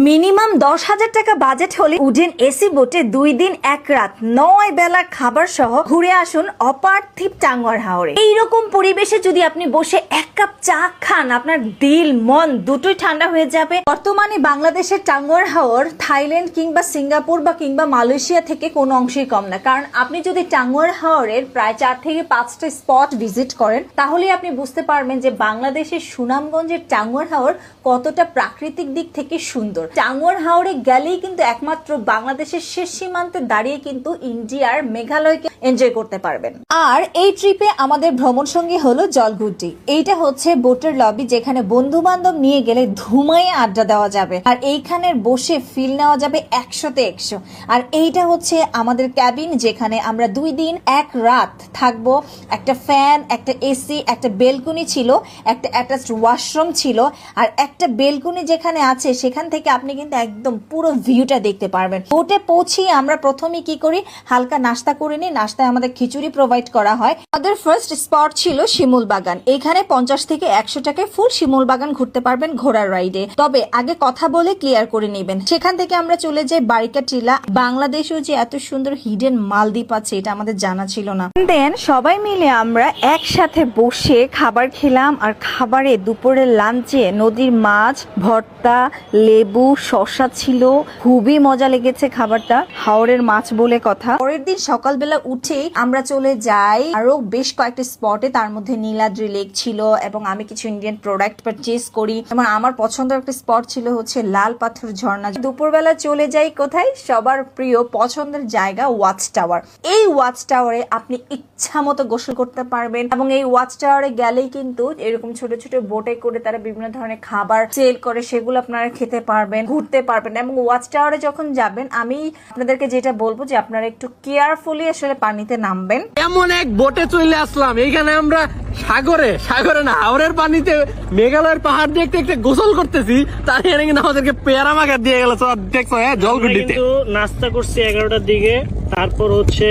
Minimum 10,000 টাকা budget হলে wooden AC বোটে 2 দিন 1 রাত 9 বেলা খাবার সহ ঘুরে আসুন অপার্থিব টাঙ্গুয়ার হাওরে। এইরকম পরিবেশে যদি আপনি বসে 1 কাপ চা খান, আপনার দিল মন দুটোই ঠান্ডা হয়ে যাবে। বর্তমানে বাংলাদেশের টাঙ্গুয়ার হাওর থাইল্যান্ড কিংবা সিঙ্গাপুর বা কিংবা মালয়েশিয়া থেকে কোনো অংশেই কম না। কারণ আপনি যদি টাঙ্গুয়ার হাওরের প্রায় 4 থেকে 5টা স্পট ভিজিট করেন, তাহলে আপনি বুঝতে পারবেন যে বাংলাদেশের সুনামগঞ্জের টাঙ্গুয়ার হাওর কতটা প্রাকৃতিক দিক থেকে সুন্দর। টাঙ্গুয়ার হাওরে গেলেই কিন্তু একমাত্র বাংলাদেশের শেষ সীমান্তে দাঁড়িয়ে কিন্তু ইন্ডিয়ার মেঘালয়কে এনজয় করতে পারবেন। আর এই ট্রিপে আমাদের ভ্রমণ সঙ্গী হলো জলগুটি। এইটা হচ্ছে বোটের লবি, যেখানে বন্ধু বান্ধব নিয়ে গেলে ধুমাইয়ে আড্ডা দেওয়া যাবে আর এইখানের বসে ফিল নেওয়া যাবে 100তে 100। আর এইটা হচ্ছে আমাদের ক্যাবিন, যেখানে আমরা 2 দিন 1 রাত থাকবো। একটা ফ্যান, একটা এসি, একটা বেলকনি ছিল, একটা অ্যাটাচড ওয়াশরুম ছিল। আর একটা বেলকনি যেখানে আছে সেখান থেকে আপনি কিন্তু একদম পুরো ভিউটা দেখতে পারবেন। বোটে পৌঁছি আমরা প্রথমে কি করি, হালকা নাস্তা করে নিই। নাস্তায় আমাদের খিচুড়ি প্রোভাইড করা হয়। আমাদের ফার্স্ট স্পট ছিল শিমুল বাগান। এখানে 50 থেকে 100 টাকায় ফুল শিমুল বাগান ঘুরতে পারবেন ঘোড়ার রাইডে। তবে আগে কথা বলে ক্লিয়ার করে নেবেন। সেখান থেকে আমরা চলে যাই বারিকা টিলা। বাংলাদেশেও যে এত সুন্দর হিডেন মালদ্বীপ আছে এটা আমাদের জানা ছিল না। দেন সবাই মিলে আমরা একসাথে বসে খাবার খেলাম। আর খাবারে দুপুরের লাঞ্চে নদীর মাছ ভর্তা, লেবু, শসা ছিল। খুবই মজা লেগেছে খাবারটা, হাওরের মাছ বলে কথা। পরের দিন সকালবেলা উঠেই আমরা চলে যাই আরো বেশ কয়েকটা স্পটে। তার মধ্যে নীলাদ্রি লেক ছিল এবং আমি কিছু ইন্ডিয়ান প্রোডাক্ট পারচেজ করি। এবং আমার পছন্দের একটা স্পট ছিল হচ্ছে লাল পাথর ঝর্ণা। দুপুরবেলা চলে যাই কোথায়, সবার প্রিয় পছন্দের জায়গা ওয়াচ টাওয়ার। এই ওয়াচ টাওয়ারে আপনি ইচ্ছা মতো গোসল করতে পারবেন এবং এই ওয়াচ টাওয়ারে গেলেই কিন্তু এরকম ছোট ছোট বোটে করে তারা বিভিন্ন ধরনের খাবার সেল করে, সেগুলো আপনারা খেতে পারবেন, ঘুরতে পারবেন। এবং ওয়াচ টাওয়ারে যখন যাবেন, আমি আপনাদেরকে যেটা বলবো যে আপনারা একটু কেয়ারফুলি আসলে পানিতে নামবেন। এমন এক বোটে চলে আসলাম, এইখানে আমরা সাগরে না হাওরের পানিতে মেঘালয়ের পাহাড় দেখতে একটা গোসল করতেছি। তার এখানে কিন্তু আমাদেরকে পেয়ারা মাখা দিয়ে গেল। দেখছো জলগুটিতে নাস্তা করছি 11টার দিকে। তারপর হচ্ছে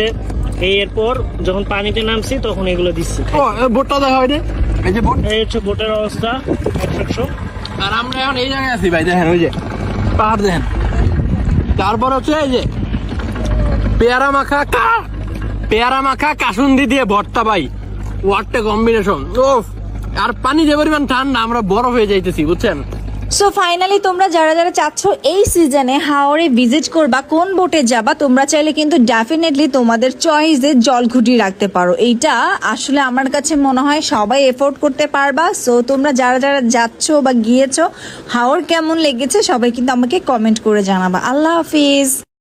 এরপর যখন পানিতে নামছি তখন এগুলো দিচ্ছি। বোটটা দেখা হয় এই যে বোট, এই হচ্ছে বোটের অবস্থা 100। আর আমরা এখন এই জায়গায় আছি ভাই, দেখেন ওই যে পাহাড় দেখেন। তারপর হচ্ছে এই যে পেয়ারা মাখা কাসুন্দি দিয়ে ভর্তা ভাই, ওয়াটে কম্বিনেশন। আর পানি যে পরিমাণ ঠান্ডা, আমরা বরফ হয়ে যাইতেছি বুঝছেন। সো ফাইনালি তোমরা যারা যারা চাচ্ছ এই সিজনে হাওরে ভিজিট করবা, কোন বোটে যাবা, তোমরা চাইলে কিন্তু ডেফিনেটলি তোমাদের চয়েসে জলঘুটি রাখতে পারো। এইটা আসলে আমার কাছে মনে হয় সবাই এফোর্ড করতে পারবা। সো তোমরা যারা যারা যাচ্ছ বা গিয়েছো, হাওর কেমন লেগেছে সবাই কিন্তু আমাকে কমেন্ট করে জানাবা। আল্লাহ হাফিজ।